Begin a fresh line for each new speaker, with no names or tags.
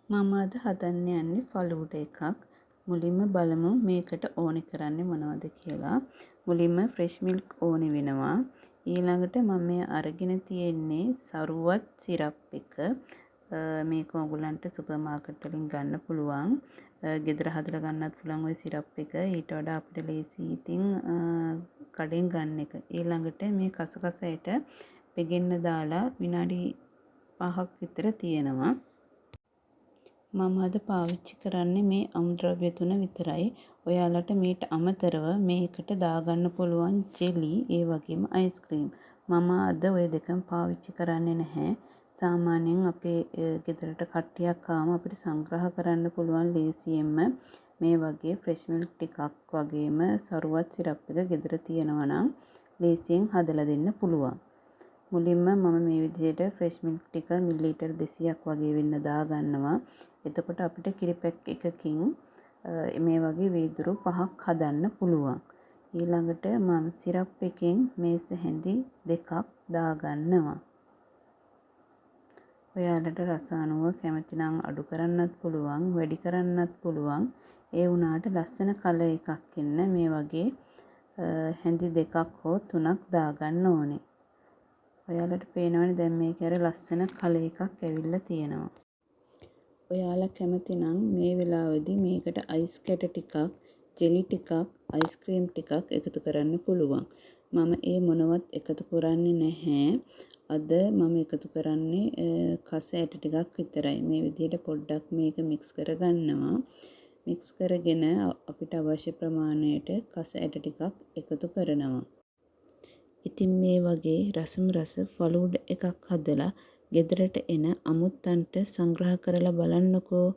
මම අද හදන්න යන්නේ ෆලූඩ එකක්. මුලින්ම බලමු මේකට ඕනේ කරන්නේ මොනවද කියලා. මුලින්ම ෆ්‍රෙෂ් මිල්ක් ඕනේ වෙනවා. ඊළඟට මම මේ අරගෙන තියෙන්නේ සරුවත් සිරප් එක. මේක ඔයගලන්ට සුපර් මාකට් වලින් ගන්න පුළුවන්. ගෙදර හදලා ගන්නත් පුළුවන් ওই සිරප් එක. ඊට වඩා අපිට ලේසි ඉතින් කඩෙන් ගන්න එක. ඊළඟට මේ කසකසයට පෙගෙන්න දාලා විනාඩි 5ක් විතර තියෙනවා. මම අද පාවිච්චි කරන්නේ මේ අමුද්‍රව්‍ය තුන විතරයි. ඔයාලට මීට අමතරව මේකට දාගන්න පුළුවන් ජෙලි ඒ වගේම අයිස්ක්‍රීම්. මම අද ඔය දෙකම පාවිච්චි කරන්නේ නැහැ. සාමාන්‍යයෙන් අපේ ගෙදරට කට්ටියක් ආවම අපිට සංග්‍රහ කරන්න පුළුවන් ලේසියෙන්ම මේ වගේ ෆ්‍රෙෂ් මිල්ක් ටිකක් වගේම සරුවත් සිරප් එක ගෙදර තියෙනවා නම් ලේසියෙන් හදලා දෙන්න පුළුවන්. මුලින්ම මම මේ විදිහට ෆ්‍රෙෂ් මිල්ක් ටික මිලිලීටර් 200ක් වගේ වෙන්න දාගන්නවා. එතකොට අපිට කිරි පැක් එකකින් මේ වගේ වීදුරු 5ක් හදන්න පුළුවන්. ඊළඟට මම සිරප් එකෙන් මේස හැඳි 2ක් දාගන්නවා. ඔයාලට රස අනුව කැමති නම් අඩු කරන්නත් පුළුවන්, වැඩි කරන්නත් පුළුවන්. ඒ වුණාට ලස්සන කලර් එකක් එන්න මේ වගේ හැඳි 2ක් හෝ 3ක් දාගන්න ඕනේ. ඔයාලට පේනවනේ දැන් මේකේ අර ලස්සන කලර් එකක් ඇවිල්ලා තියෙනවා. ඔයාලා කැමති නම් මේ වෙලාවේදී මේකට අයිස් කැට ටිකක්, ජෙලි ටිකක්, අයිස්ක්‍රීම් ටිකක් එකතු කරන්න පුළුවන්. මම ඒ මොනවත් එකතු කරන්නේ නැහැ. අද මම එකතු කරන්නේ කස ඇට ටිකක් විතරයි. මේ විදිහට පොඩ්ඩක් මේක මික්ස් කරගන්නවා. මික්ස් කරගෙන අපිට අවශ්‍ය ප්‍රමාණයට කස ඇට ටිකක් එකතු කරනවා. ඉතින් මේ වගේ රසම රස ෆලූඩ එකක් හදලා ගෙදරට එන අමුත්තන්ට සංග්‍රහ කරලා බලන්නකෝ.